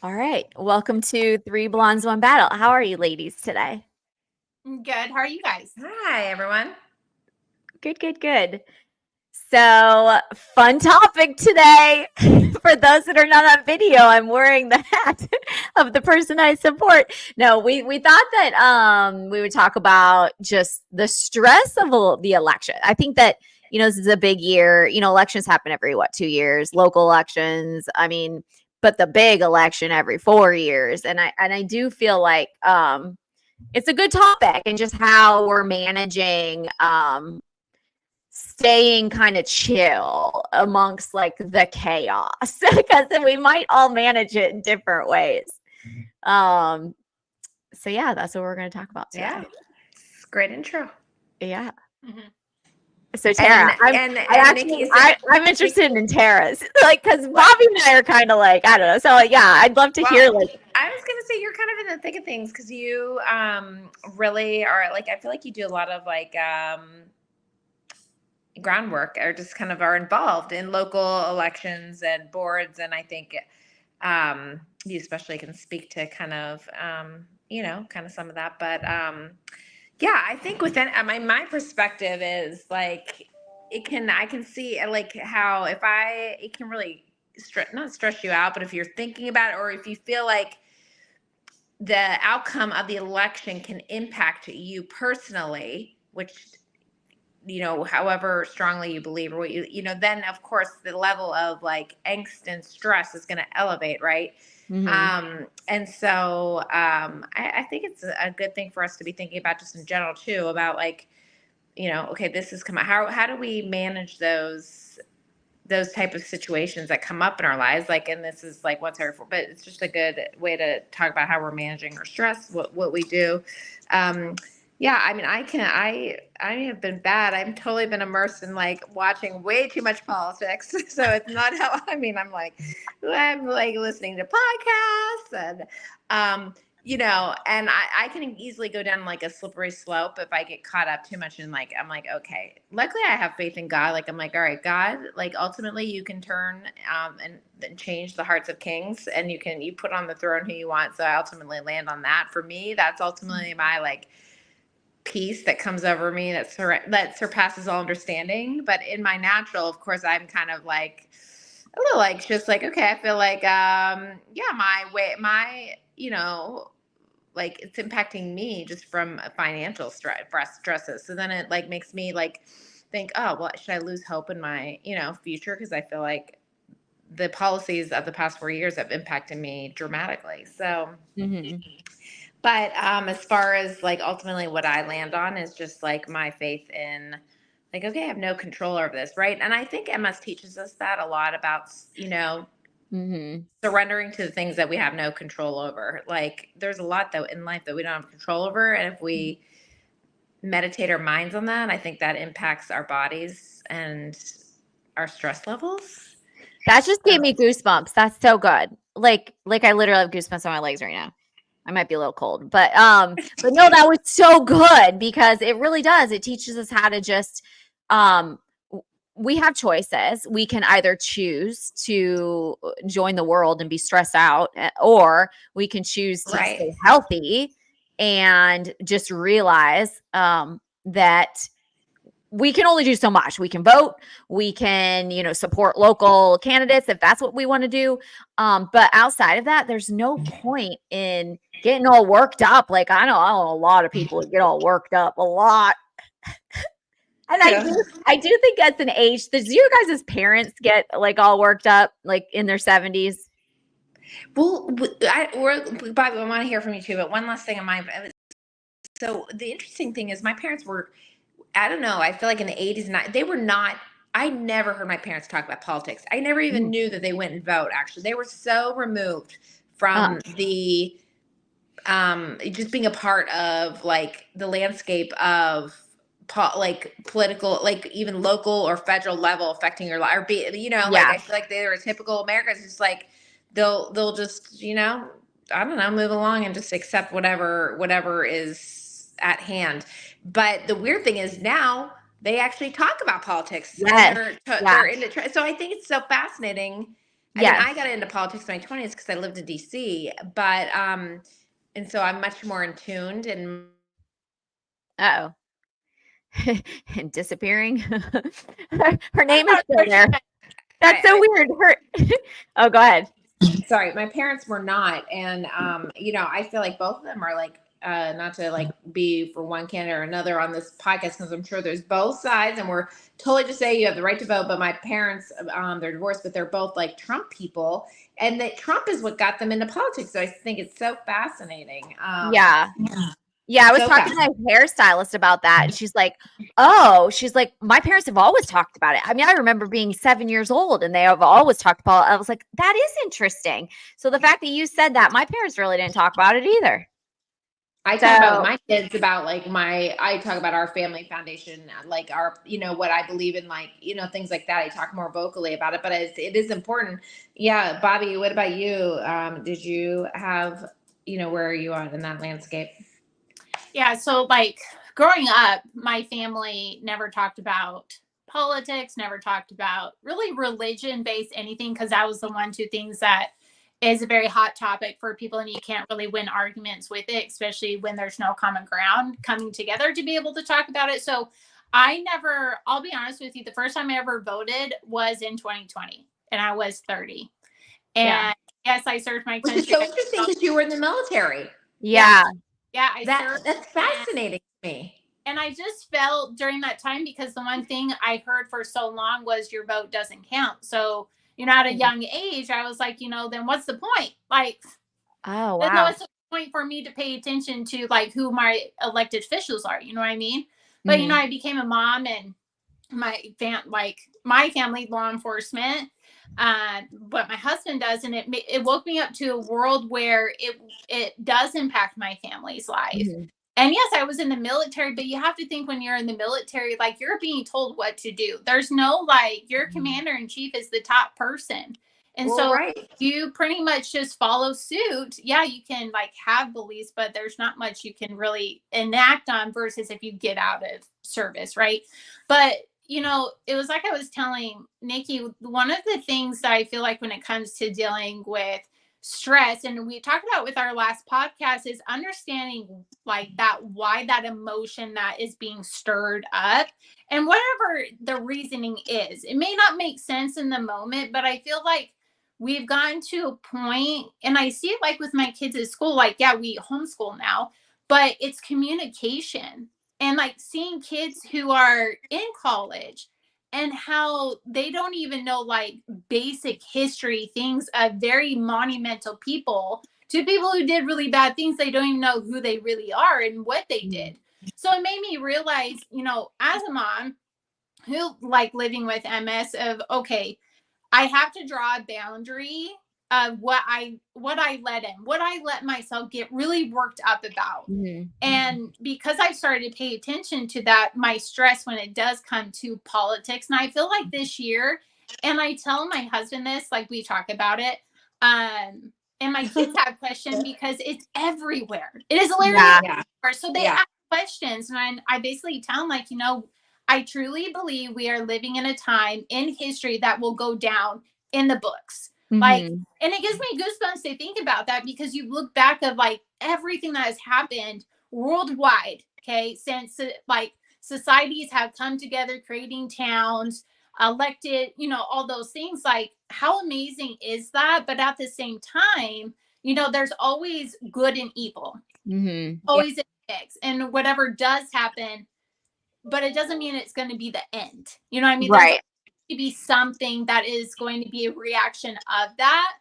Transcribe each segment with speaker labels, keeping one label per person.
Speaker 1: All right. Welcome to Three Blondes, One Battle. How are you ladies today?
Speaker 2: Good. How are you guys?
Speaker 3: Hi, everyone.
Speaker 1: Good, good, good. So, fun topic today. For those that are not on video, I'm wearing the hat of the person I support. No, we thought that we would talk about just the stress of the election. I think that this is a big year. Elections happen every 2 years, local elections. I mean, but the big election every 4 years, and I do feel like it's a good topic and just how we're managing staying kind of chill amongst like the chaos because we might all manage it in different ways. Um, so yeah, that's what we're going to talk about today.
Speaker 3: Yeah, it's a great intro.
Speaker 1: Yeah.
Speaker 2: Mhm.
Speaker 1: So Tara, I'm interested in Tara's, like, because Bobby and I are kind of like, I don't know. So yeah, I'd love to hear like.
Speaker 3: I was gonna say you're kind of in the thick of things because you really are like, I feel like you do a lot of like groundwork or just kind of are involved in local elections and boards, and I think you especially can speak to kind of kind of some of that, but yeah, I think within my perspective is like I can see like how if it can really not stress you out, but if you're thinking about it or if you feel like the outcome of the election can impact you personally, which however strongly you believe or what then of course the level of like angst and stress is going to elevate, right? And so I think it's a good thing for us to be thinking about just in general too, about like, okay, this is how do we manage those type of situations that come up in our lives, like, and this is like what's hurtful, but it's just a good way to talk about how we're managing our stress, what we do. Yeah, I mean, I have been bad. I've totally been immersed in like watching way too much politics. So it's not how, I'm like listening to podcasts and, and I can easily go down like a slippery slope if I get caught up too much in like, I'm like, okay, luckily I have faith in God. Like, I'm like, all right, God, like ultimately you can turn and change the hearts of kings, and you put on the throne who you want. So I ultimately land on that. For me, that's ultimately my like peace that comes over me that surpasses all understanding. But in my natural, of course, I'm kind of like a little like just like, okay, I feel like yeah, like it's impacting me just from financial stresses. So then it like makes me like think, oh, well, should I lose hope in my future, because I feel like the policies of the past 4 years have impacted me dramatically. So but as far as like ultimately what I land on is just like my faith in like, okay, I have no control over this, right? And I think MS teaches us that a lot about, surrendering to the things that we have no control over. Like there's a lot though in life that we don't have control over. And if we meditate our minds on that, I think that impacts our bodies and our stress levels.
Speaker 1: That just gave me goosebumps. That's so good. Like I literally have goosebumps on my legs right now. I might be a little cold, but no, that was so good because it really does. It teaches us how to just we have choices. We can either choose to join the world and be stressed out, or we can choose to stay healthy and just realize that we can only do so much. We can vote, we can, support local candidates if that's what we want to do. But outside of that, there's no point in getting all worked up. Like I know a lot of people get all worked up a lot. And I do think as an age, does your guys' parents get like all worked up like in their 70s?
Speaker 3: Well, by the way, I want to hear from you too. But one last thing on my, so the interesting thing is my parents were, I don't know, I feel like in the 80s, they were not, I never heard my parents talk about politics. I never even knew that they went and vote, actually. They were so removed from the, just being a part of like the landscape of like political, like even local or federal level affecting your life, or like I feel like they were typical Americans, just like they'll just I don't know, move along and just accept whatever is at hand. But the weird thing is now they actually talk about politics.
Speaker 1: Yes.
Speaker 3: And they're into, so I think it's so fascinating I mean,
Speaker 1: Yeah.
Speaker 3: I got into politics in my 20s because I lived in DC, but and so I'm much more in tuned and
Speaker 1: Uh-oh. And disappearing. Her name is still there. That's so weird. Oh, go ahead.
Speaker 3: sorry, my parents were not, and you know, I feel like both of them are like not to like be for one candidate or another on this podcast because I'm sure there's both sides, and we're totally to say you have the right to vote. But my parents, they're divorced, but they're both like Trump people, and that Trump is what got them into politics. So I think it's so fascinating.
Speaker 1: Yeah. Yeah, I was
Speaker 3: So
Speaker 1: talking to my hairstylist about that, and she's like, "Oh, she's like, my parents have always talked about it. I mean, I remember being 7 years old, and they have always talked about it." I was like, "That is interesting." So the fact that you said that, my parents really didn't talk about it either.
Speaker 3: I talk about
Speaker 1: So
Speaker 3: with my kids about like I talk about our family foundation, like our, you know, what I believe in, like, you know, things like that. I talk more vocally about it, but it is important. Yeah. Bobby, what about you? Did you have, you know, where are you on in that landscape?
Speaker 2: Yeah, so like growing up, my family never talked about politics, never talked about really religion based anything, because that was the one, two things that is a very hot topic for people, and you can't really win arguments with it, especially when there's no common ground coming together to be able to talk about it. So I'll be honest with you, the first time I ever voted was in 2020, and I was 30.
Speaker 3: Yeah.
Speaker 2: And yes, I served my
Speaker 3: Which is
Speaker 2: country.
Speaker 3: so interesting because you were in the military.
Speaker 1: yeah,
Speaker 2: Yeah, I served.
Speaker 3: That's fascinating to me.
Speaker 2: And I just felt during that time, because the one thing I heard for so long was your vote doesn't count. So, you know, at a young age, I was like, you know, then what's the point? Like,
Speaker 1: oh
Speaker 2: there's no
Speaker 1: wow,
Speaker 2: point for me to pay attention to like who my elected officials are. You know what I mean? But, you know, I became a mom, and my family law enforcement, what my husband does, and it woke me up to a world where it does impact my family's life.
Speaker 1: Mhm.
Speaker 2: And yes, I was in the military, but you have to think when you're in the military, like you're being told what to do. There's no like your commander in chief is the top person. And
Speaker 3: Well,
Speaker 2: so
Speaker 3: right.
Speaker 2: you pretty much just follow suit. Yeah, you can like have beliefs, but there's not much you can really enact on versus if you get out of service, right? But you know, it was like I was telling Nikki, one of the things that I feel like when it comes to dealing with stress, and we talked about with our last podcast, is understanding like that, why that emotion that is being stirred up, and whatever the reasoning is, it may not make sense in the moment, but I feel like we've gotten to a point, and I see it like with my kids at school, like, yeah, we homeschool now, but it's communication, and like seeing kids who are in college and how they don't even know like basic history things of very monumental people, to people who did really bad things. They don't even know who they really are and what they did. So it made me realize, you know, as a mom who like living with MS, of okay, I have to draw a boundary of what I let in, what I let myself get really worked up about. And because I've started to pay attention to that, my stress when it does come to politics, and I feel like this year, and I tell my husband this, like we talk about it, and my kids have questions because it's everywhere. It is literally
Speaker 1: Yeah.
Speaker 2: everywhere. So they ask questions, and I basically tell them, like, you know, I truly believe we are living in a time in history that will go down in the books. Like,
Speaker 1: Mhm.
Speaker 2: and it gives me goosebumps to think about that, because you look back of like everything that has happened worldwide, okay, since like societies have come together, creating towns, elected, you know, all those things. Like, how amazing is that? But at the same time, you know, there's always good and evil, always a mix, and whatever does happen, but it doesn't mean it's going to be the end. You know what I mean? There's
Speaker 1: Right.
Speaker 2: to be something that is going to be a reaction of that.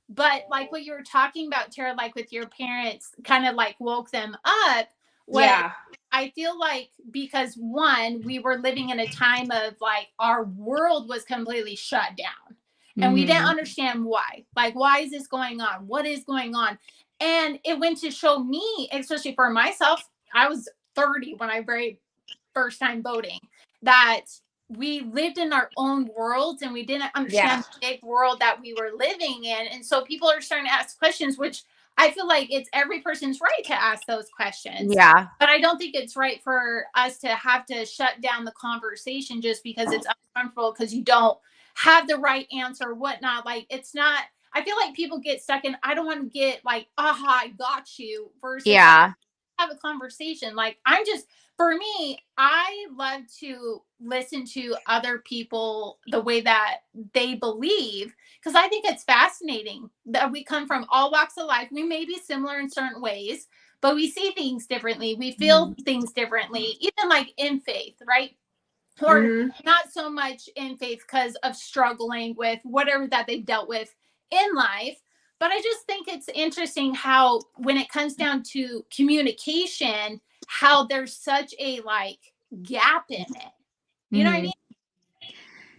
Speaker 2: But like what you were talking about, Tara, like with your parents kind of like woke them up. What I feel like, because one, we were living in a time of like our world was completely shut down, and we didn't understand why. Like, why is this going on? What is going on? And it went to show me, especially for myself, I was 30 when I very first time voting, that we lived in our own worlds and we didn't understand the big world that we were living in. And so people are starting to ask questions, which I feel like it's every person's right to ask those questions.
Speaker 1: Yeah.
Speaker 2: But I don't think it's right for us to have to shut down the conversation just because it's uncomfortable, because you don't have the right answer, whatnot. Like, it's not, I feel like people get stuck in, I don't want to get like, aha, I got you, versus like,
Speaker 1: Yeah.
Speaker 2: have a conversation. Like, I'm just, for me, I love to listen to other people the way that they believe, because I think it's fascinating that we come from all walks of life. We may be similar in certain ways, but we see things differently. We feel things differently, even like in faith, right? Or not so much in faith because of struggling with whatever that they've dealt with in life. But I just think it's interesting how, when it comes down to communication, how there's such a like gap in it. You know what I mean?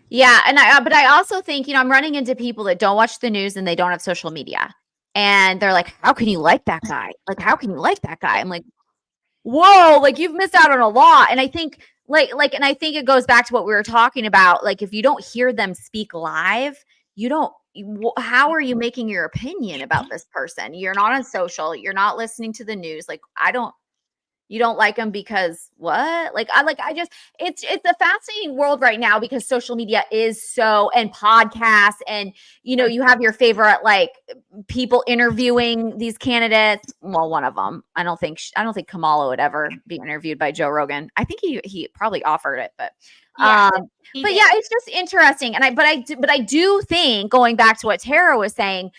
Speaker 1: Yeah, and but I also think, you know, I'm running into people that don't watch the news and they don't have social media. And they're like, "How can you like that guy? Like, how can you like that guy?" I'm like, "Whoa, like you've missed out on a lot." And I think and I think it goes back to what we were talking about. Like, if you don't hear them speak live, you don't how are you making your opinion about this person? You're not on social, you're not listening to the news. Like, you don't like them because what? I just, it's a fascinating world right now because social media is so, and podcasts, and you know, you have your favorite like people interviewing these candidates. Well, one of them, I don't think Kamala would ever be interviewed by Joe Rogan. I think he probably offered it, but
Speaker 2: Yeah,
Speaker 1: but yeah, it's just interesting. And I do think, going back to what Tara was saying,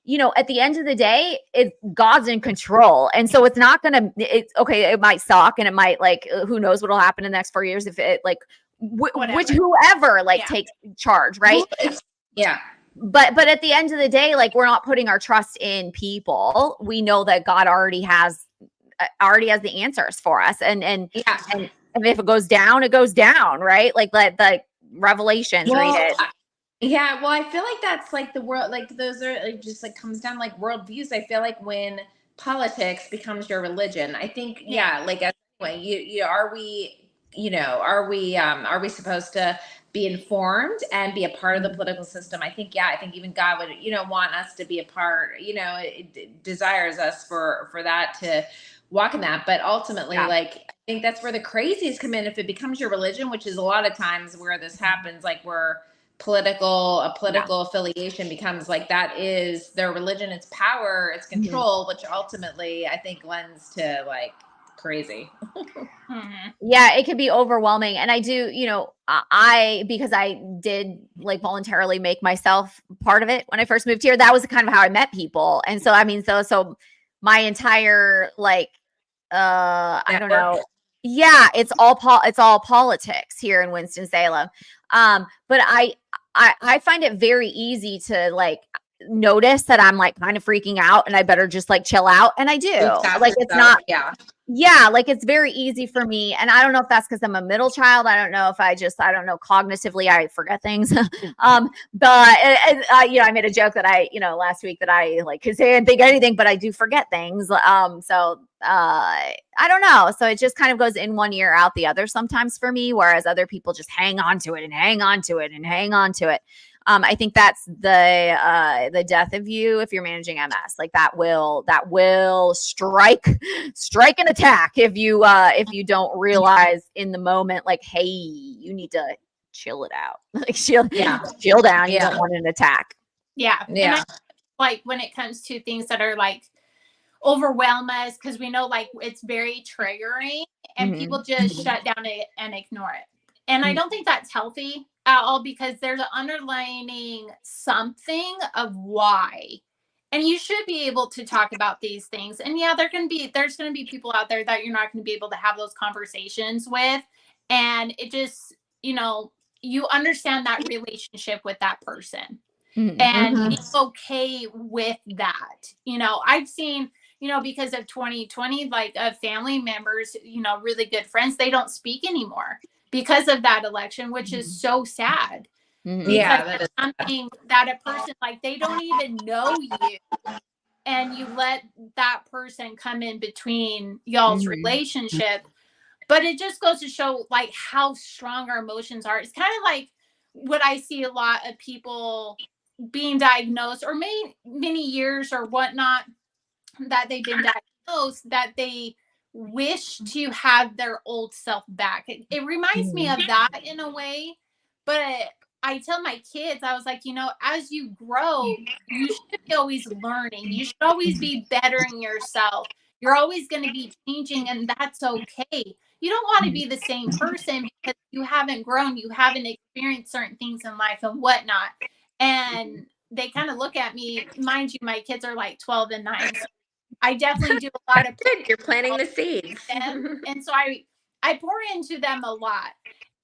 Speaker 1: you know, at the end of the day, God's in control. And so it's not gonna, it's okay, it might suck, and it might, like, who knows what'll happen in the next 4 years if it like which whoever like takes charge, right?
Speaker 3: Yeah.
Speaker 1: But at the end of the day, like, we're not putting our trust in people. We know that God already has the answers for us. And if it goes down, it goes down, right? Like the Revelations, read it.
Speaker 3: Yeah, well, I feel like that's like the world, like those are like, just like comes down like worldviews. I feel like when politics becomes your religion, I think, like anyway, are we, are we supposed to be informed and be a part of the political system? I think, I think even God would, want us to be a part, it desires us for that, to walk in that. But ultimately, like, I think that's where the crazies come in. If it becomes your religion, which is a lot of times where this happens, like where political affiliation becomes like, that is their religion, it's power, it's control, which ultimately I think lends to like crazy.
Speaker 1: Yeah, it could be overwhelming. And I do, because I did like voluntarily make myself part of it when I first moved here. That was kind of how I met people. And so, I mean, so my entire like, I don't know. Yeah, it's all politics here in Winston-Salem. But I find it very easy to like notice that I'm like kind of freaking out and I better just like chill out. And I do. Like, it's not, like, it's very easy for me. And I don't know if that's because I'm a middle child. I don't know if I don't know, cognitively I forget things. But I made a joke that last week that I like could say and think anything, but I do forget things. So I don't know. So it just kind of goes in one ear, out the other sometimes for me, whereas other people just hang on to it and hang on to it and hang on to it. I think that's the death of you if you're managing MS. Like, that will strike an attack if you don't realize in the moment, like, hey, you need to chill it out. Like, chill down. You don't want an attack.
Speaker 2: Yeah. And like, when it comes to things that are like overwhelm us, because we know like it's very triggering, and people just shut down and ignore it. And I don't think that's healthy at all, because there's an underlining something of why. And you should be able to talk about these things. And there's going to be people out there that you're not going to be able to have those conversations with. And it just, you understand that relationship with that person and be okay with that. I've seen, because of 2020, like, family members, really good friends, they don't speak anymore because of that election, which is so sad. That is something that a person, like, they don't even know you, and you let that person come in between y'all's relationship. But it just goes to show like how strong our emotions are. It's kind of like what I see a lot of people being diagnosed, or many years or whatnot, that they've been diagnosed, that they wish to have their old self back. It reminds me of that in a way, but I tell my kids, I was like, as you grow, you should be always learning. You should always be bettering yourself. You're always going to be changing, and that's okay. You don't want to be the same person because you haven't grown, you haven't experienced certain things in life and whatnot. And they kind of look at me, mind you, my kids are like 12 and 9. So I definitely do a lot of
Speaker 3: Good. You're planting the seeds.
Speaker 2: them. And so I pour into them a lot.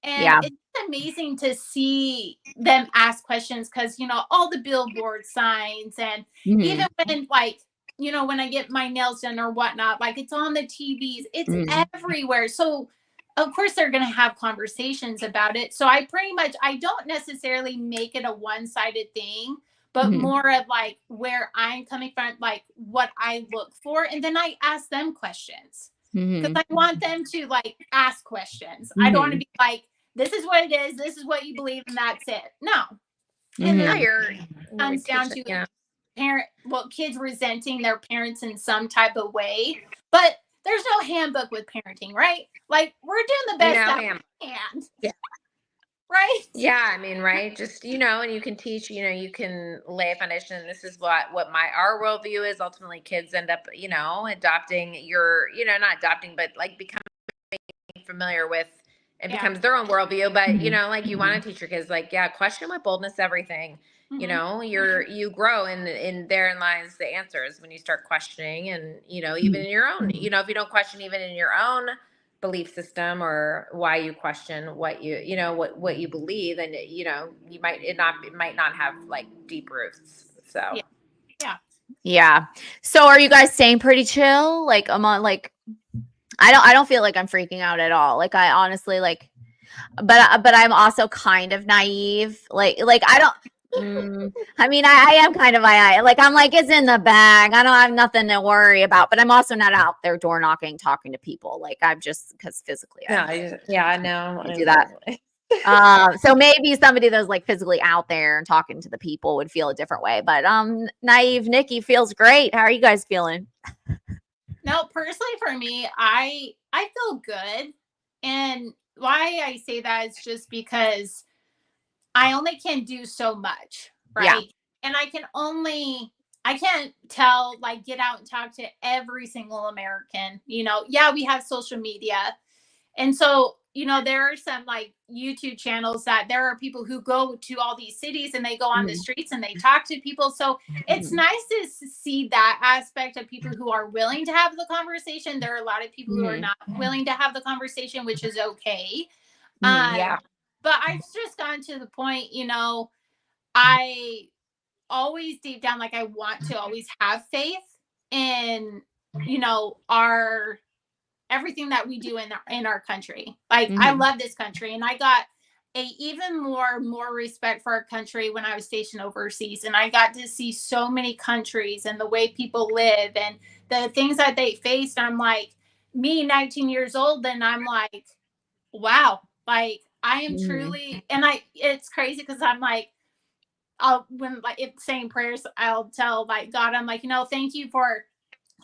Speaker 2: And
Speaker 1: Yeah.
Speaker 2: it's amazing to see them ask questions because, all the billboard signs and
Speaker 1: Mhm.
Speaker 2: even when when I get my nails done or whatnot, like it's on the TVs, it's everywhere. So of course they're going to have conversations about it. So I don't necessarily make it a one-sided thing, but more of like where I'm coming from, like what I look for. And then I ask them questions because I want them to like ask questions. I don't want to be like, this is what it is. This is what you believe, and that's it. No. And then it comes down to kids resenting their parents in some type of way. But there's no handbook with parenting, right? Like we're doing the best that we can.
Speaker 3: Yeah.
Speaker 2: Right?
Speaker 3: Yeah, I mean, right. Just, and you can teach, you can lay a foundation. And this is what our worldview is. Ultimately, kids end up, adopting not adopting, but like becoming familiar with, it becomes their own worldview. But, like you want to teach your kids, like, question with boldness, everything. You grow and therein lies the answers when you start questioning and, even in your own, if you don't question even in your own belief system or why you question what what you believe, and it might not have like deep roots. So
Speaker 1: yeah. So are you guys staying pretty chill? Like I don't feel like I'm freaking out at all. Like I honestly but I'm also kind of naive. Like I don't. I mean, I am kind of like I'm like it's in the bag. I don't have nothing to worry about, but I'm also not out there door knocking, talking to people. Like I'm just because physically,
Speaker 3: I know
Speaker 1: I do that. So maybe somebody that's like physically out there and talking to the people would feel a different way. But naive Nikki feels great. How are you guys feeling?
Speaker 2: No, personally for me, I feel good, and why I say that is just because I only can do so much, right?
Speaker 1: Yeah.
Speaker 2: And I can't get out and talk to every single American, yeah, we have social media. And so, there are some like YouTube channels that there are people who go to all these cities and they go on the streets and they talk to people. So it's nice to see that aspect of people who are willing to have the conversation. There are a lot of people who are not willing to have the conversation, which is okay. But I've just gotten to the point, I always deep down, like I want to always have faith in, our everything that we do in our country. Like I love this country, and I got even more respect for our country when I was stationed overseas, and I got to see so many countries and the way people live and the things that they faced. I'm like, me 19 years old, and I'm like, wow, like I am truly, and it's crazy because I'm like, when like it's saying prayers, I'll tell like God, I'm like, thank you for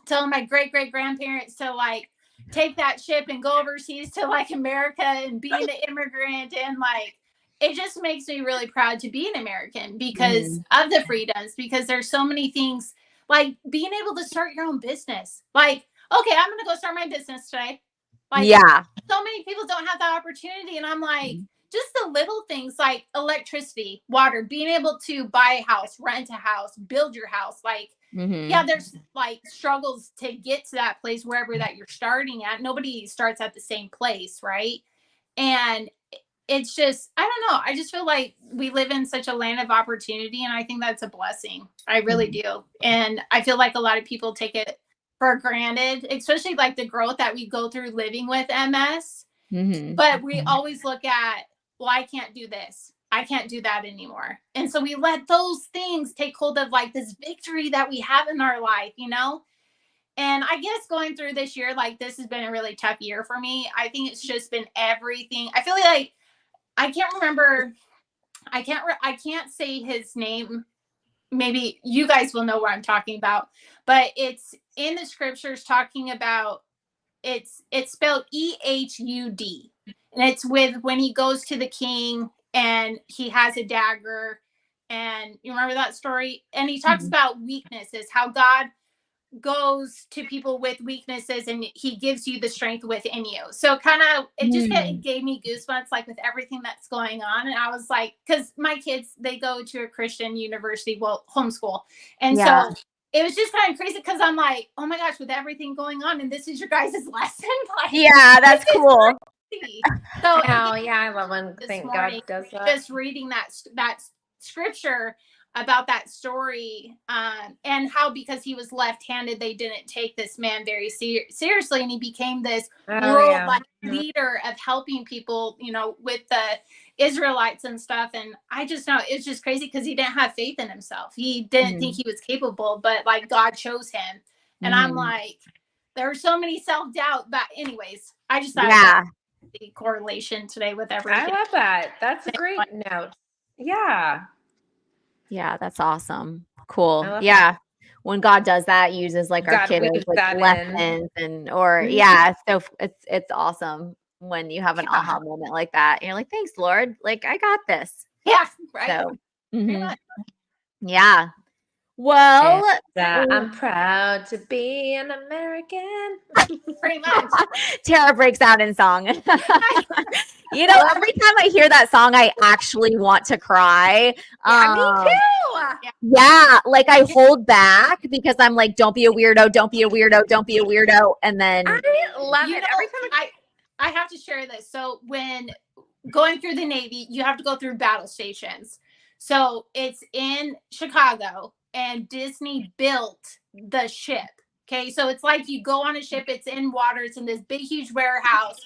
Speaker 2: telling my great grandparents to like take that ship and go overseas to like America and being an immigrant, and like it just makes me really proud to be an American because of the freedoms, because there's so many things like being able to start your own business. Like, okay, I'm gonna go start my business today. Like, so many people don't have that opportunity, and I'm like, just the little things like electricity, water, being able to buy a house, rent a house, build your house. Like, yeah, there's like struggles to get to that place wherever that you're starting at. Nobody starts at the same place, right? And it's just, I don't know. I just feel like we live in such a land of opportunity, and I think that's a blessing. I really do. And I feel like a lot of people take it for granted, especially like the growth that we go through living with MS. But we always look at, well, I can't do this. I can't do that anymore. And so we let those things take hold of like this victory that we have in our life, And I guess going through this year, like this has been a really tough year for me. I think it's just been everything. I feel like I can't remember. I can't say his name. Maybe you guys will know what I'm talking about, but it's in the scriptures talking about it's spelled EHUD. And it's with when he goes to the king and he has a dagger. And you remember that story? And he talks about weaknesses, how God goes to people with weaknesses and he gives you the strength within you. So kind of it just gave me goosebumps, like with everything that's going on. And I was like, because my kids, they go to a Christian university, well, homeschool. And so it was just kind of crazy because I'm like, oh my gosh, with everything going on, and this is your guys' lesson. Like,
Speaker 1: Yeah, that's cool.
Speaker 2: So
Speaker 3: I love when God does that.
Speaker 2: Just reading that scripture about that story, and how because he was left-handed, they didn't take this man very seriously, and he became this world leader of helping people, you know, with the Israelites and stuff. And I just know it's just crazy because he didn't have faith in himself. He didn't think he was capable, but like God chose him. And I'm like, there are so many self-doubt. But anyways, I just thought the correlation today with everything.
Speaker 3: I love that. That's a great note. Yeah.
Speaker 1: Yeah, that's awesome. Cool. Yeah. That. When God does that, uses like our kiddos like lessons so it's awesome when you have an aha moment like that. And you're like, thanks, Lord. Like, I got this.
Speaker 2: Yeah. Right.
Speaker 1: So, yeah. Well,
Speaker 3: I'm proud to be an American.
Speaker 2: Pretty much.
Speaker 1: Tara breaks out in song. You know, every time I hear that song, I actually want to cry.
Speaker 3: Me too.
Speaker 1: Yeah, like I hold back because I'm like, don't be a weirdo, don't be a weirdo, don't be a weirdo. And then
Speaker 3: I love it. Every time
Speaker 2: I have to share this. So when going through the Navy, you have to go through battle stations. So it's in Chicago, and Disney built the ship. Okay, so it's like you go on a ship, it's in water, it's in this big, huge warehouse.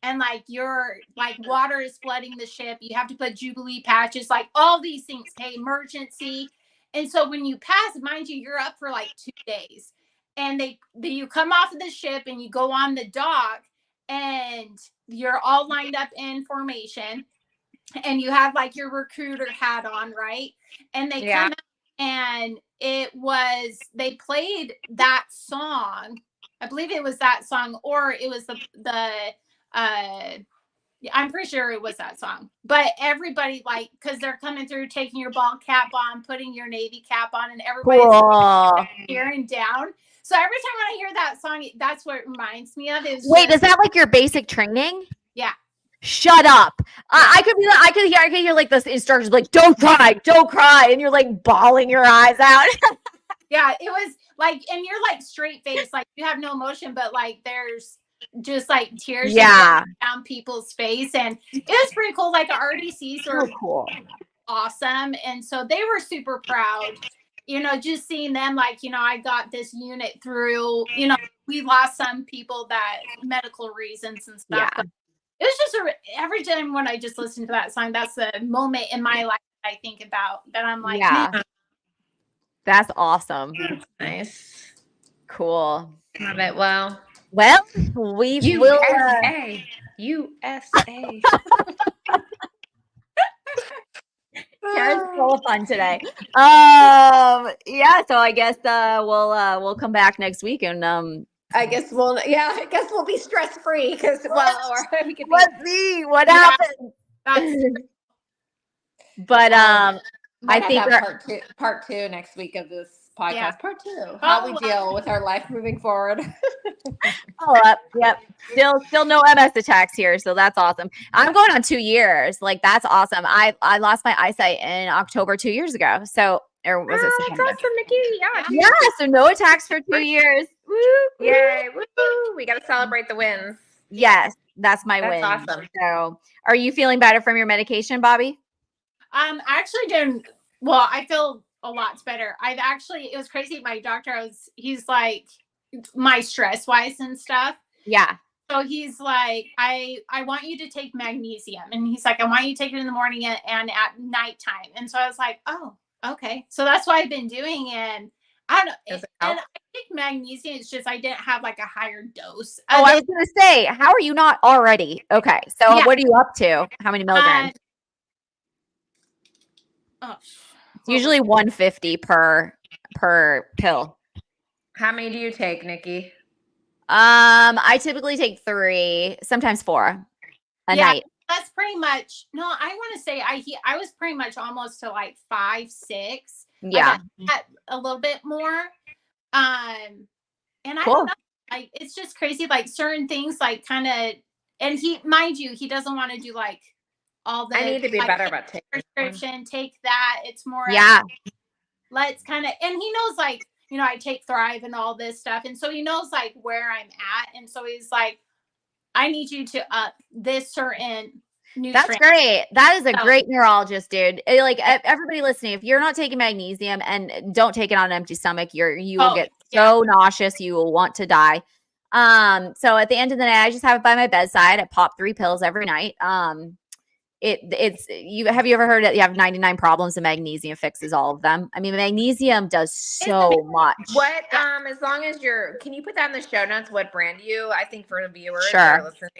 Speaker 2: And like water is flooding the ship. You have to put Jubilee patches, like all these things. Okay, emergency. And so when you pass, mind you, you're up for like 2 days. And you come off of the ship and you go on the dock, and you're all lined up in formation. And you have like your recruiter hat on, right? And they come out, and they played that song. I believe it was that song, or it was I'm pretty sure it was that song. But everybody, like, because they're coming through, taking your ball cap on, putting your Navy cap on, and everybody's tearing down. So every time when I hear that song, that's what it reminds me of.
Speaker 1: Wait, is that like your basic training?
Speaker 2: Yeah.
Speaker 1: Shut up. I could hear like this instructions like, don't cry. And you're like bawling your eyes out.
Speaker 2: Yeah, it was like, and you're like straight face, like you have no emotion, but like there's just like tears down people's face. And it was pretty cool. Like our RDCs were
Speaker 1: cool,
Speaker 2: awesome. And so they were super proud, you know, just seeing them, like, you know, I got this unit through, you know, we lost some people that medical reasons and stuff. But it was just every time when I just listen to that song, that's the moment in my life I think about that. I'm like,
Speaker 1: that's awesome.
Speaker 3: Nice.
Speaker 1: Cool.
Speaker 3: Love it. Well,
Speaker 1: we
Speaker 3: USA.
Speaker 1: Tara's full of fun today. So I guess we'll come back next week, and
Speaker 3: I guess we'll be stress free because we could
Speaker 1: let's see what happens. But I think
Speaker 3: part two next week of this podcast. Yeah. Part 2, how we deal with our life moving forward.
Speaker 1: Yep. Still no MS attacks here, so that's awesome. I'm going on 2 years. Like, that's awesome. I lost my eyesight in October 2 years ago. So, or was it September?
Speaker 3: That's awesome, Nikki.
Speaker 1: Yeah. So no attacks for 2 years. Woo!
Speaker 3: Yay! Woo! We got to celebrate the wins.
Speaker 1: Yes, that's my win.
Speaker 3: That's awesome.
Speaker 1: So, are you feeling better from your medication, Bobby?
Speaker 2: I'm actually doing well. I feel a lot better. It was crazy. My doctor, he's like, my stress wise and stuff.
Speaker 1: Yeah.
Speaker 2: So he's like, I want you to take magnesium. And he's like, I want you to take it in the morning and at nighttime. And so I was like, oh, okay. So that's what I've been doing. And I don't know. And I think magnesium, it's just, I didn't have like a higher dose.
Speaker 1: I was going to say, how are you not already? Okay. So what are you up to? How many milligrams? It's usually 150 per pill.
Speaker 3: How many do you take, Nikki?
Speaker 1: I typically take 3, sometimes 4 a night.
Speaker 2: that's pretty much, no, I want to say I was pretty much almost to like 5, 6.
Speaker 1: Yeah.
Speaker 2: Like a little bit more. And I
Speaker 1: Cool.
Speaker 2: don't know, like, it's just crazy. Like certain things, like kind of, and mind you, he doesn't want to do like all the,
Speaker 3: I need to be
Speaker 2: like,
Speaker 3: better about taking
Speaker 2: prescription, take that. It's more,
Speaker 1: Yeah.
Speaker 2: let's kind of, and he knows, like, you know, I take Thrive and all this stuff. And so he knows like where I'm at. And so he's like, I need you to up this certain nutrient.
Speaker 1: That's great. That is a
Speaker 2: So-
Speaker 1: great neurologist, dude. Like everybody listening, if you're not taking magnesium, and don't take it on an empty stomach, you will get so nauseous, you will want to die. So at the end of the night, I just have it by my bedside. I pop 3 pills every night. Have you ever heard that you have 99 problems and magnesium fixes all of them? I mean, magnesium does so much.
Speaker 3: What as long as can you put that in the show notes what brand I think for the viewers
Speaker 1: Sure.
Speaker 3: that are listening,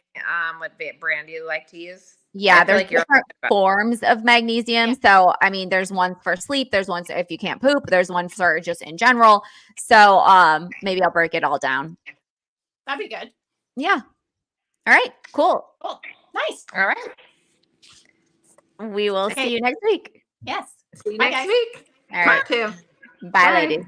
Speaker 3: what brand you like to use?
Speaker 1: Yeah, there's
Speaker 3: like you're
Speaker 1: different forms of magnesium.
Speaker 2: Yeah.
Speaker 1: So, I mean, there's one for sleep, there's one if you can't poop, there's one for just in general. So, maybe I'll break it all down.
Speaker 2: That'd be good.
Speaker 1: Yeah. All right, cool.
Speaker 2: Cool. Nice.
Speaker 3: All right.
Speaker 1: We will
Speaker 2: Okay.
Speaker 1: see you next week.
Speaker 2: Yes.
Speaker 3: See you
Speaker 2: Bye,
Speaker 3: next
Speaker 2: guys.
Speaker 3: week.
Speaker 1: All right.
Speaker 3: Part 2.
Speaker 1: Bye, ladies.